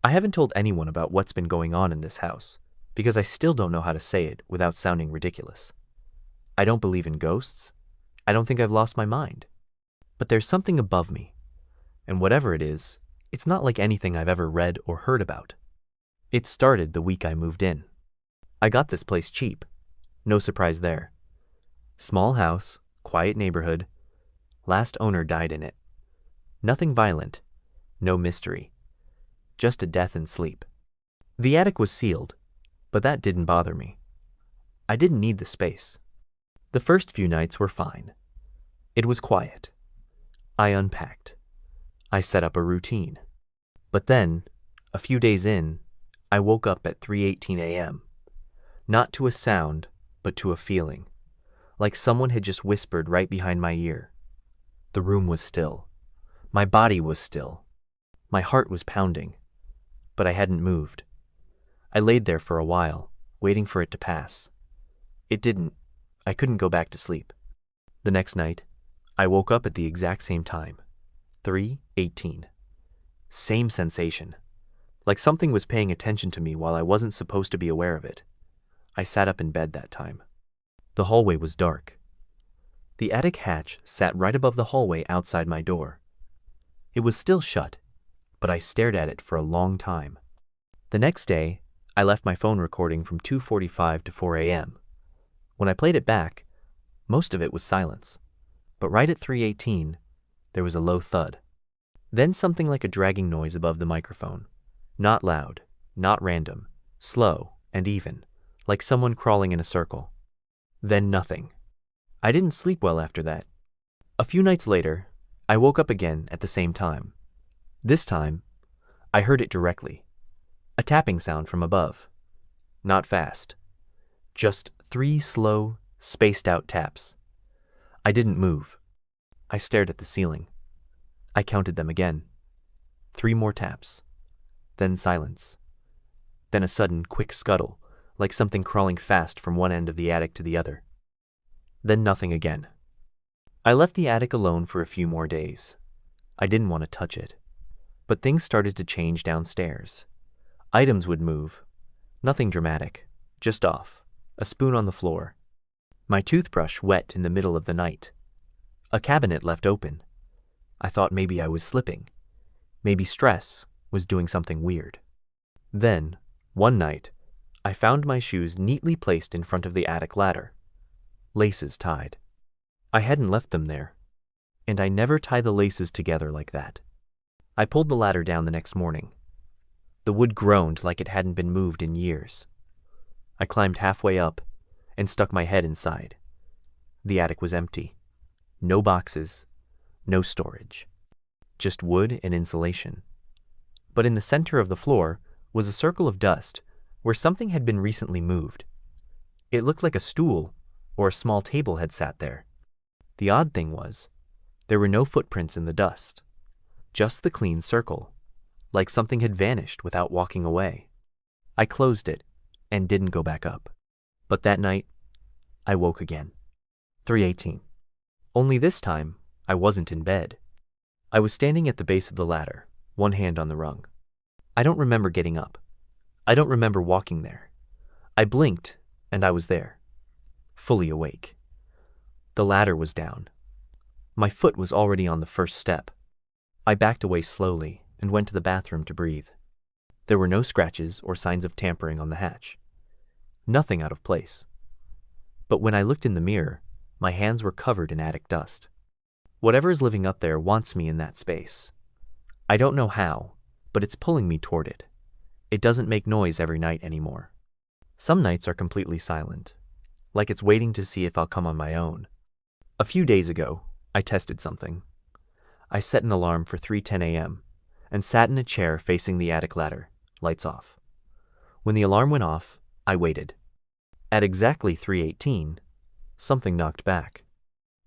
I haven't told anyone about what's been going on in this house, because I still don't know how to say it without sounding ridiculous. I don't believe in ghosts. I don't think I've lost my mind. But there's something above me, and whatever it is, it's not like anything I've ever read or heard about. It started the week I moved in. I got this place cheap. No surprise there. Small house, quiet neighborhood. Last owner died in it. Nothing violent, no mystery. Just a death in sleep. The attic was sealed, but that didn't bother me. I didn't need the space. The first few nights were fine. It was quiet. I unpacked. I set up a routine. But then, a few days in, I woke up at 3:18 a.m. Not to a sound, but to a feeling, like someone had just whispered right behind my ear. The room was still. My body was still. My heart was pounding, but I hadn't moved. I laid there for a while, waiting for it to pass. It didn't. I couldn't go back to sleep. The next night, I woke up at the exact same time, 3:18. Same sensation, like something was paying attention to me while I wasn't supposed to be aware of it. I sat up in bed that time. The hallway was dark. The attic hatch sat right above the hallway outside my door. It was still shut, but I stared at it for a long time. The next day, I left my phone recording from 2:45 to 4 a.m. When I played it back, most of it was silence. But right at 3:18, there was a low thud. Then something like a dragging noise above the microphone. Not loud, not random, slow and even, like someone crawling in a circle. Then nothing. I didn't sleep well after that. A few nights later, I woke up again at the same time. This time, I heard it directly. A tapping sound from above. Not fast. Just 3 slow, spaced-out taps. I didn't move. I stared at the ceiling. I counted them again. 3 more taps. Then silence. Then a sudden, quick scuttle, like something crawling fast from one end of the attic to the other. Then nothing again. I left the attic alone for a few more days. I didn't want to touch it. But things started to change downstairs. Items would move. Nothing dramatic, just off. A spoon on the floor. My toothbrush wet in the middle of the night. A cabinet left open. I thought maybe I was slipping. Maybe stress was doing something weird. Then, one night, I found my shoes neatly placed in front of the attic ladder. Laces tied. I hadn't left them there, and I never tie the laces together like that. I pulled the ladder down the next morning. The wood groaned like it hadn't been moved in years. I climbed halfway up and stuck my head inside. The attic was empty. No boxes, no storage. Just wood and insulation. But in the center of the floor was a circle of dust where something had been recently moved. It looked like a stool or a small table had sat there. The odd thing was, there were no footprints in the dust. Just the clean circle, like something had vanished without walking away. I closed it and didn't go back up. But that night, I woke again. 3:18. Only this time, I wasn't in bed. I was standing at the base of the ladder, one hand on the rung. I don't remember getting up. I don't remember walking there. I blinked, and I was there, fully awake. The ladder was down. My foot was already on the first step. I backed away slowly and went to the bathroom to breathe. There were no scratches or signs of tampering on the hatch. Nothing out of place. But when I looked in the mirror, my hands were covered in attic dust. Whatever is living up there wants me in that space. I don't know how, but it's pulling me toward it. It doesn't make noise every night anymore. Some nights are completely silent, like it's waiting to see if I'll come on my own. A few days ago, I tested something. I set an alarm for 3:10 a.m. and sat in a chair facing the attic ladder, lights off. When the alarm went off, I waited. At exactly 3:18, something knocked back.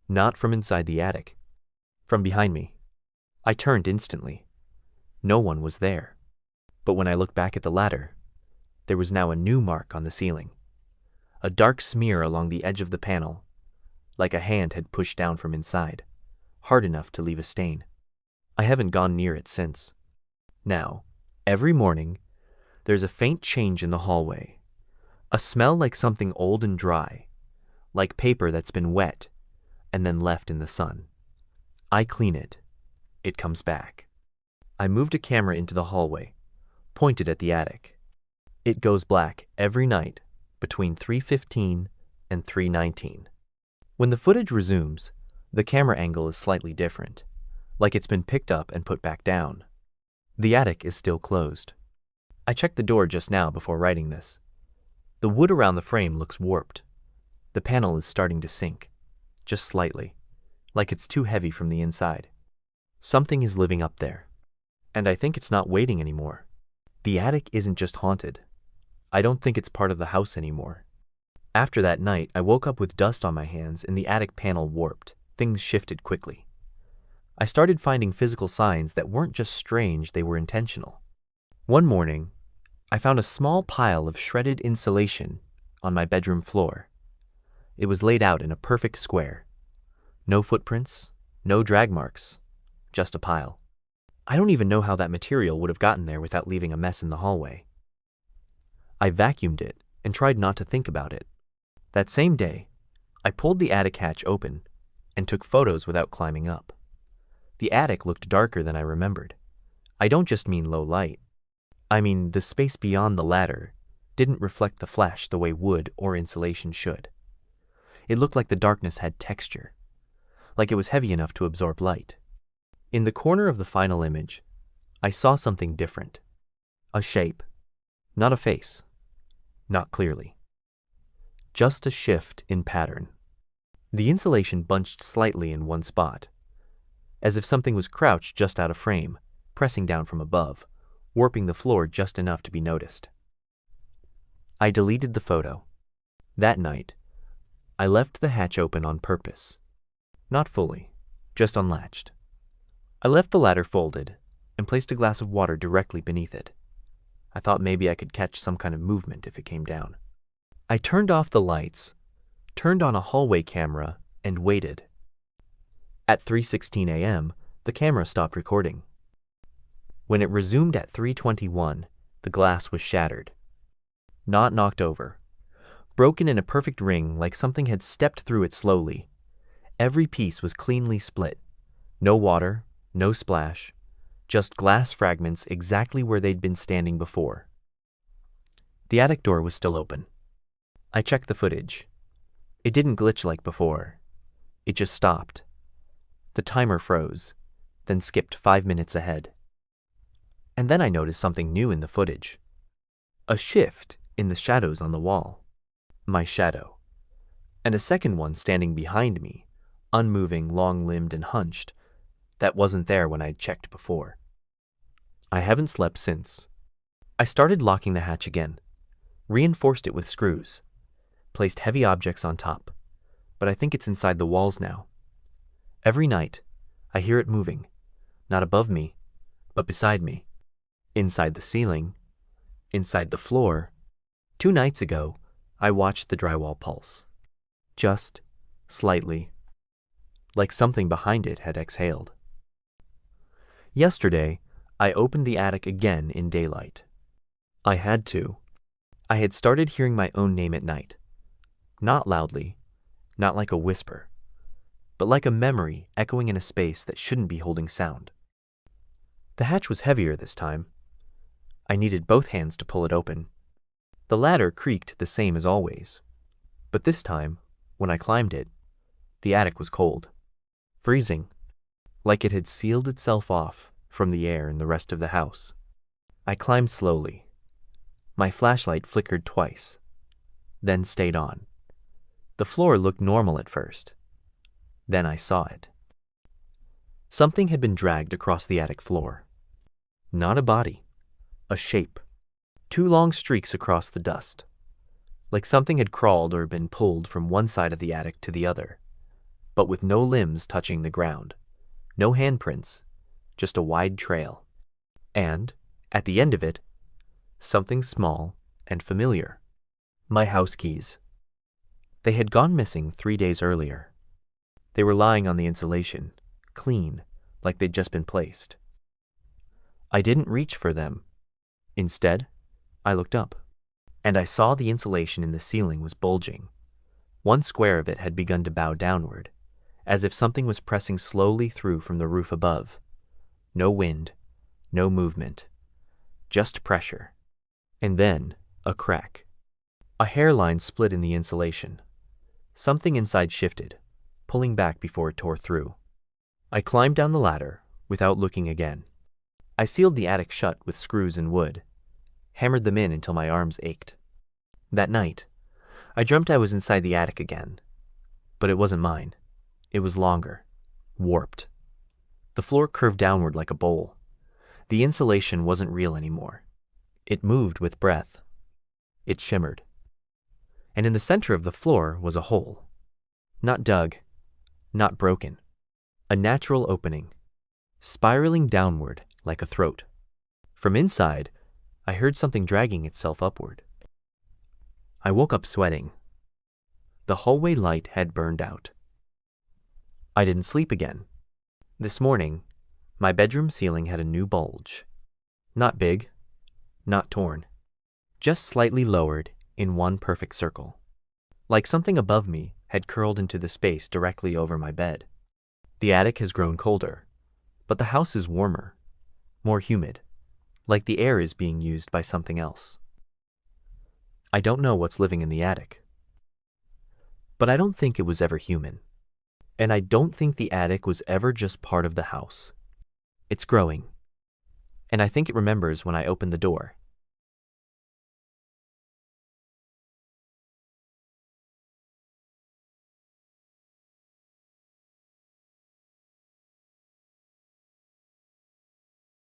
Not from inside the attic. From behind me. I turned instantly. No one was there. But when I looked back at the ladder, there was now a new mark on the ceiling. A dark smear along the edge of the panel, like a hand had pushed down from inside, hard enough to leave a stain. I haven't gone near it since. Now, Every morning, there's a faint change in the hallway, a smell like something old and dry, like paper that's been wet and then left in the sun. I clean it. It comes back. I moved a camera into the hallway, pointed at the attic. It goes black every night between 3:15 and 3:19. When the footage resumes, the camera angle is slightly different, like it's been picked up and put back down. The attic is still closed. I checked the door just now before writing this. The wood around the frame looks warped. The panel is starting to sink, just slightly, like it's too heavy from the inside. Something is living up there, and I think it's not waiting anymore. The attic isn't just haunted. I don't think it's part of the house anymore. After that night, I woke up with dust on my hands and the attic panel warped. Things shifted quickly. I started finding physical signs that weren't just strange, they were intentional. One morning, I found a small pile of shredded insulation on my bedroom floor. It was laid out in a perfect square. No footprints, no drag marks, just a pile. I don't even know how that material would have gotten there without leaving a mess in the hallway. I vacuumed it and tried not to think about it. That same day, I pulled the attic hatch open and took photos without climbing up. The attic looked darker than I remembered. I don't just mean low light. I mean the space beyond the ladder didn't reflect the flash the way wood or insulation should. It looked like the darkness had texture, like it was heavy enough to absorb light. In the corner of the final image, I saw something different. A shape, not a face, not clearly. Just a shift in pattern. The insulation bunched slightly in one spot, as if something was crouched just out of frame, pressing down from above, warping the floor just enough to be noticed. I deleted the photo. That night, I left the hatch open on purpose. Not fully, just unlatched. I left the ladder folded and placed a glass of water directly beneath it. I thought maybe I could catch some kind of movement if it came down. I turned off the lights, turned on a hallway camera, and waited. At 3:16 a.m., the camera stopped recording. When it resumed at 3:21, the glass was shattered. Not knocked over. Broken in a perfect ring like something had stepped through it slowly. Every piece was cleanly split. No water, no splash, just glass fragments exactly where they'd been standing before. The attic door was still open. I checked the footage. It didn't glitch like before. It just stopped. The timer froze, then skipped 5 minutes ahead. And then I noticed something new in the footage. A shift in the shadows on the wall. My shadow. And a second one standing behind me, unmoving, long-limbed, and hunched, that wasn't there when I'd checked before. I haven't slept since. I started locking the hatch again, reinforced it with screws, placed heavy objects on top, but I think it's inside the walls now. Every night, I hear it moving, not above me, but beside me, inside the ceiling, inside the floor. 2 nights ago, I watched the drywall pulse. Just slightly, like something behind it had exhaled. Yesterday, I opened the attic again in daylight. I had to. I had started hearing my own name at night. Not loudly, not like a whisper, but like a memory echoing in a space that shouldn't be holding sound. The hatch was heavier this time. I needed both hands to pull it open. The ladder creaked the same as always, but this time, when I climbed it, the attic was cold, freezing, like it had sealed itself off from the air in the rest of the house. I climbed slowly. My flashlight flickered twice, then stayed on. The floor looked normal at first. Then I saw it. Something had been dragged across the attic floor. Not a body, a shape. 2 long streaks across the dust, like something had crawled or been pulled from one side of the attic to the other, but with no limbs touching the ground, no handprints, just a wide trail. And, at the end of it, something small and familiar. My house keys. They had gone missing 3 days earlier. They were lying on the insulation, clean, like they'd just been placed. I didn't reach for them. Instead, I looked up, and I saw the insulation in the ceiling was bulging. One square of it had begun to bow downward, as if something was pressing slowly through from the roof above. No wind, no movement, just pressure. And then, a crack. A hairline split in the insulation. Something inside shifted, pulling back before it tore through. I climbed down the ladder without looking again. I sealed the attic shut with screws and wood, hammered them in until my arms ached. That night, I dreamt I was inside the attic again. But it wasn't mine. It was longer, warped. The floor curved downward like a bowl. The insulation wasn't real anymore. It moved with breath. It shimmered. And in the center of the floor was a hole. Not dug, not broken. A natural opening, spiraling downward like a throat. From inside, I heard something dragging itself upward. I woke up sweating. The hallway light had burned out. I didn't sleep again. This morning, my bedroom ceiling had a new bulge. Not big, not torn, just slightly lowered in one perfect circle. Like something above me had curled into the space directly over my bed. The attic has grown colder, but the house is warmer, more humid, like the air is being used by something else. I don't know what's living in the attic, but I don't think it was ever human. And I don't think the attic was ever just part of the house. It's growing, and I think it remembers when I opened the door.